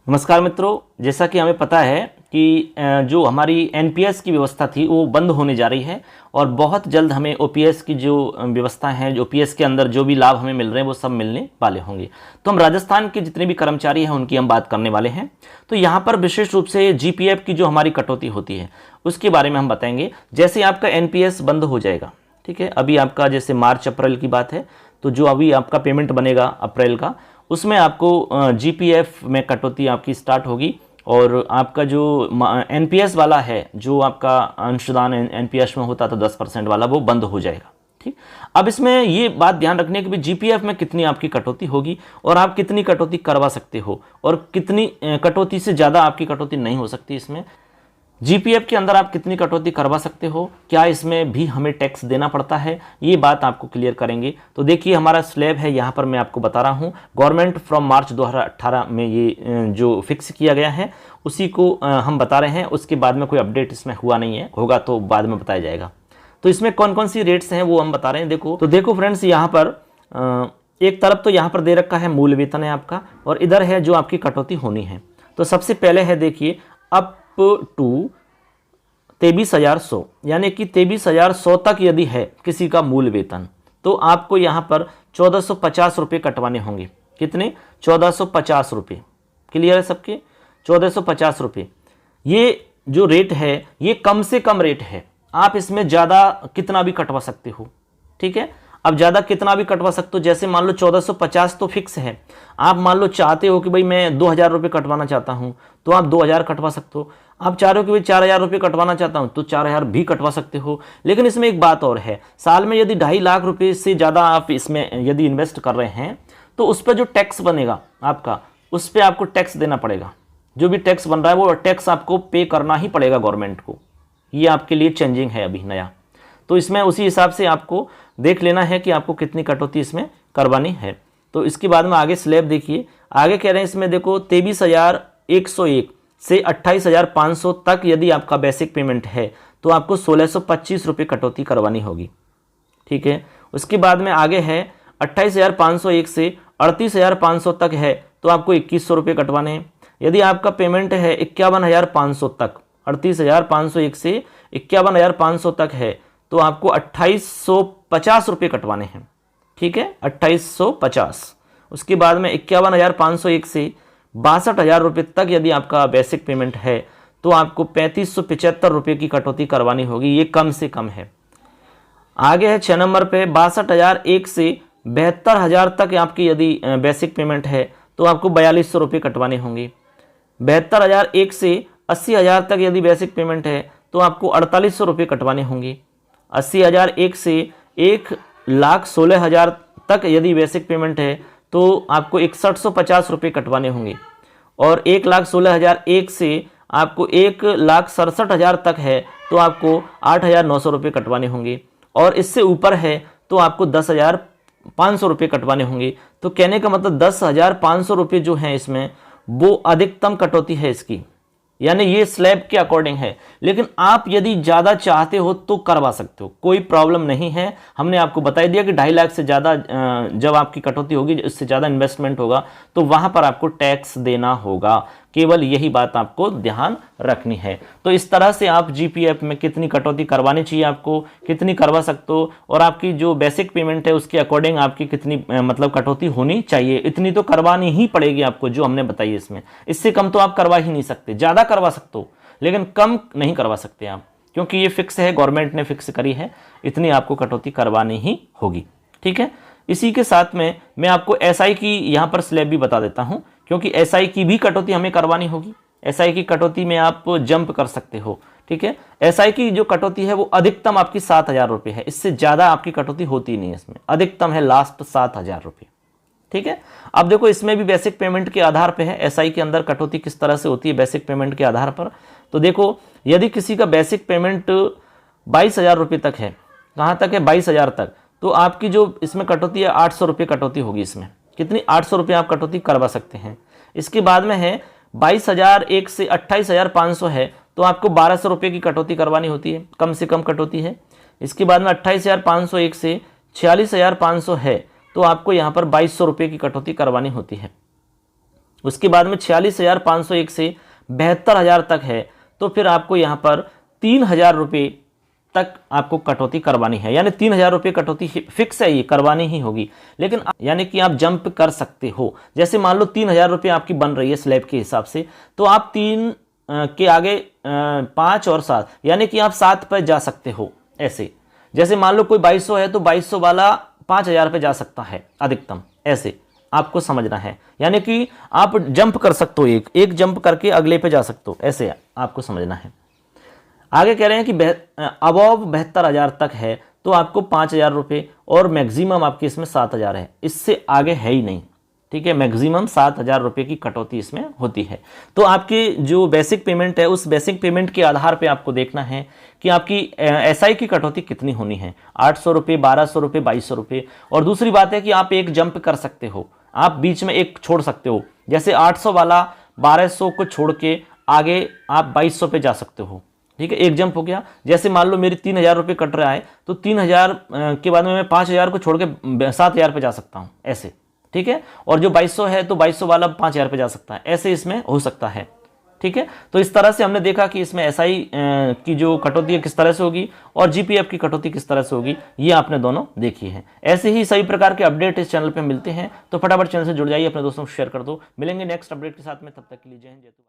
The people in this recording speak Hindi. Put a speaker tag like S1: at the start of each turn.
S1: नमस्कार मित्रों, जैसा कि हमें पता है कि जो हमारी एनपीएस की व्यवस्था थी वो बंद होने जा रही है और बहुत जल्द हमें ओपीएस की जो व्यवस्था है, जो ओपीएस के अंदर जो भी लाभ हमें मिल रहे हैं वो सब मिलने वाले होंगे। तो हम राजस्थान के जितने भी कर्मचारी हैं उनकी हम बात करने वाले हैं। तो यहाँ पर विशेष रूप से जीपीएफ की जो हमारी कटौती होती है उसके बारे में हम बताएंगे। जैसे आपका एनपीएस बंद हो जाएगा, ठीक है, अभी आपका जैसे मार्च अप्रैल की बात है, तो जो अभी आपका पेमेंट बनेगा अप्रैल का, उसमें आपको जीपीएफ में कटौती आपकी स्टार्ट होगी और आपका जो एनपीएस वाला है, जो आपका अंशदान एनपीएस में होता था 10% वाला, वो बंद हो जाएगा। ठीक, अब इसमें ये बात ध्यान रखने की भी जीपीएफ में कितनी आपकी कटौती होगी और आप कितनी कटौती करवा सकते हो और कितनी कटौती से ज़्यादा आपकी कटौती नहीं हो सकती। इसमें जीपीएफ के अंदर आप कितनी कटौती करवा सकते हो, क्या इसमें भी हमें टैक्स देना पड़ता है, ये बात आपको क्लियर करेंगे। तो देखिए हमारा स्लैब है, यहाँ पर मैं आपको बता रहा हूँ। गवर्नमेंट फ्रॉम मार्च 2018 में ये जो फिक्स किया गया है उसी को हम बता रहे हैं। उसके बाद में कोई अपडेट इसमें हुआ नहीं है, होगा तो बाद में बताया जाएगा। तो इसमें कौन कौन सी रेट्स हैं वो हम बता रहे हैं। देखो फ्रेंड्स, यहाँ पर एक तरफ तो यहाँ पर दे रखा है मूल वेतन है आपका, और इधर है जो आपकी कटौती होनी है। तो सबसे पहले है देखिए अप टू 23,100, यानी कि 23,100 तक यदि है किसी का मूल वेतन, तो आपको यहाँ पर 1450 रुपये कटवाने होंगे। कितने? 1450 रुपये। क्लियर है सबके? 1450 रुपये। ये जो रेट है ये कम से कम रेट है, आप इसमें ज़्यादा कितना भी कटवा सकते हो। ठीक है, अब ज़्यादा कितना भी कटवा सकते हो। जैसे मान लो 1450 तो फिक्स है, आप मान लो चाहते हो कि भाई मैं 2,000 रुपये कटवाना चाहता हूँ तो आप 2,000 कटवा सकते हो। आप चाह रहे हो कि भाई 4,000 रुपये कटवाना चाहता हूँ तो 4,000 भी कटवा सकते हो। लेकिन इसमें एक बात और है, साल में यदि 2.5 लाख रुपये से ज़्यादा आप इसमें यदि इन्वेस्ट कर रहे हैं तो उस पर जो टैक्स बनेगा आपका, उस पर आपको टैक्स देना पड़ेगा। जो भी टैक्स बन रहा है वो टैक्स आपको पे करना ही पड़ेगा गवर्नमेंट को। ये आपके लिए चेंजिंग है अभी नया। तो इसमें उसी हिसाब से आपको देख लेना है कि आपको कितनी कटौती इसमें करवानी है। तो इसके बाद में आगे स्लैब देखिए, आगे कह रहे हैं इसमें देखो 23,101 से 28,500 तक यदि आपका बेसिक पेमेंट है तो आपको 1,625 रुपये कटौती करवानी होगी। ठीक है, उसके बाद में आगे है 28,501 से 38,500 तक है तो आपको 2,100 रुपये कटवाने हैं। यदि आपका पेमेंट है 51,500 तक, 38,501 से 51,500 तक है तो आपको 2,850 रुपये कटवाने हैं। ठीक है, 2,850। उसके बाद में 51,501 से 62,000 रुपये तक यदि आपका बेसिक पेमेंट है तो आपको 3,575 रुपये की कटौती करवानी होगी। ये कम से कम है। आगे है 6 नंबर पे 62,001 से 72,000 तक आपकी यदि बेसिक पेमेंट है तो आपको 4,200 रुपये कटवाने होंगे। 72,001 से 80,000 तक यदि बेसिक पेमेंट है तो आपको 4,800 रुपये कटवाने होंगे। 80,001 से 1,16,000 तक यदि बेसिक पेमेंट है तो आपको 6150 रुपये कटवाने होंगे। और 1,16,001 से आपको 1,67,000 तक है तो आपको 8,900 रुपये कटवाने होंगे। और इससे ऊपर है तो आपको 10,500 रुपये कटवाने होंगे। तो कहने का मतलब 10,500 रुपये जो हैं इसमें वो अधिकतम कटौती है इसकी, यानी ये स्लैब के अकॉर्डिंग है। लेकिन आप यदि ज़्यादा चाहते हो तो करवा सकते हो, कोई प्रॉब्लम नहीं है। हमने आपको बता दिया कि 2.5 लाख से ज़्यादा जब आपकी कटौती होगी, इससे ज़्यादा इन्वेस्टमेंट होगा तो वहाँ पर आपको टैक्स देना होगा। केवल यही बात आपको ध्यान रखनी है। तो इस तरह से आप जीपीएफ में कितनी कटौती करवानी चाहिए, आपको कितनी करवा सकते हो, और आपकी जो बेसिक पेमेंट है उसके अकॉर्डिंग आपकी कितनी मतलब कटौती होनी चाहिए, इतनी तो करवानी ही पड़ेगी आपको, जो हमने बताई इसमें। इससे कम तो आप करवा ही नहीं सकते। ज़्यादा करवा सकते हो लेकिन कम नहीं करवा सकते आप, क्योंकि ये फिक्स है, गवर्नमेंट ने फिक्स करी है, इतनी आपको कटौती करवानी ही होगी। ठीक है, इसी के साथ में मैं आपको एसआई की यहाँ पर स्लैब भी बता देता हूँ, क्योंकि एसआई की भी कटौती हमें करवानी होगी। एसआई की कटौती में आप जंप कर सकते हो। ठीक है, एसआई की जो कटौती है वो अधिकतम आपकी 7,000 रुपये है, इससे ज़्यादा आपकी कटौती होती नहीं है इसमें, अधिकतम है लास्ट 7,000 रुपये। ठीक है, अब देखो इसमें भी बेसिक पेमेंट के आधार पे है एसआई के अंदर कटौती किस तरह से होती है बेसिक पेमेंट के आधार पर। तो देखो यदि किसी का बेसिक पेमेंट 22,000 रुपये तक है, कहाँ तक है? 22,000 तक, तो आपकी जो इसमें कटौती है 800 रुपये कटौती होगी इसमें। कितनी? 800 रुपये आप कटौती करवा सकते हैं। इसके बाद में है 22,001 से 28,500 है तो आपको 1,200 रुपये की कटौती करवानी होती है, कम से कम कटौती है। इसके बाद में 28,501 से 46,500 है तो आपको यहाँ पर 2,200 रुपये की कटौती करवानी होती है। उसके बाद में 46,501 से 72,000 तक है, तो फिर आपको यहाँ पर 3,000 रुपये तक आपको कटौती करवानी है, यानी 3,000 रुपये कटौती फिक्स है, ये करवानी ही होगी। लेकिन यानी कि आप जंप कर सकते हो। जैसे मान लो 3,000 रुपये आपकी बन रही है स्लैब के हिसाब से, तो आप 3 के आगे 5 और 7, यानी कि आप 7 पर जा सकते हो। ऐसे जैसे मान लो कोई 2200 है तो 2200 वाला 5,000 पे जा सकता है अधिकतम, ऐसे आपको समझना है। यानी कि आप जंप कर सकते हो, एक जंप करके अगले पे जा सकते हो, ऐसे आपको समझना है। आगे कह रहे हैं कि अबव 72,000 तक है तो आपको 5,000 रुपये, और मैक्सिमम आपके इसमें 7,000 है, इससे आगे है ही नहीं। ठीक है, मैक्सिमम 7,000 रुपये की कटौती इसमें होती है। तो आपकी जो बेसिक पेमेंट है, उस बेसिक पेमेंट के आधार पे आपको देखना है कि आपकी एसआई की कटौती कितनी होनी है, 800 रुपये, 1200 रुपये, 2200 रुपये। और दूसरी बात है कि आप एक जंप कर सकते हो, आप बीच में एक छोड़ सकते हो। जैसे 800 वाला 1200 को छोड़ के आगे आप 2200 पे जा सकते हो। ठीक है, एक जंप हो गया। जैसे मान लो मेरी 3,000 रुपये कट रहा है, तो 3,000 के बाद में मैं 5,000 को छोड़ के 7,000 पे जा सकता हूँ, ऐसे। ठीक है, और जो 2200 है तो 2200 वाला 5,000 पे जा सकता है, ऐसे इसमें हो सकता है। ठीक है, तो इस तरह से हमने देखा कि इसमें एसआई की जो कटौती है किस तरह से होगी और जीपीएफ की कटौती किस तरह से होगी, ये आपने दोनों देखी है। ऐसे ही सभी प्रकार के अपडेट इस चैनल पे मिलते हैं, तो फटाफट चैनल से जुड़ जाइए, अपने दोस्तों को शेयर कर दो। मिलेंगे नेक्स्ट अपडेट के साथ में, तब तक के लिए जय हिंद, जय भारत।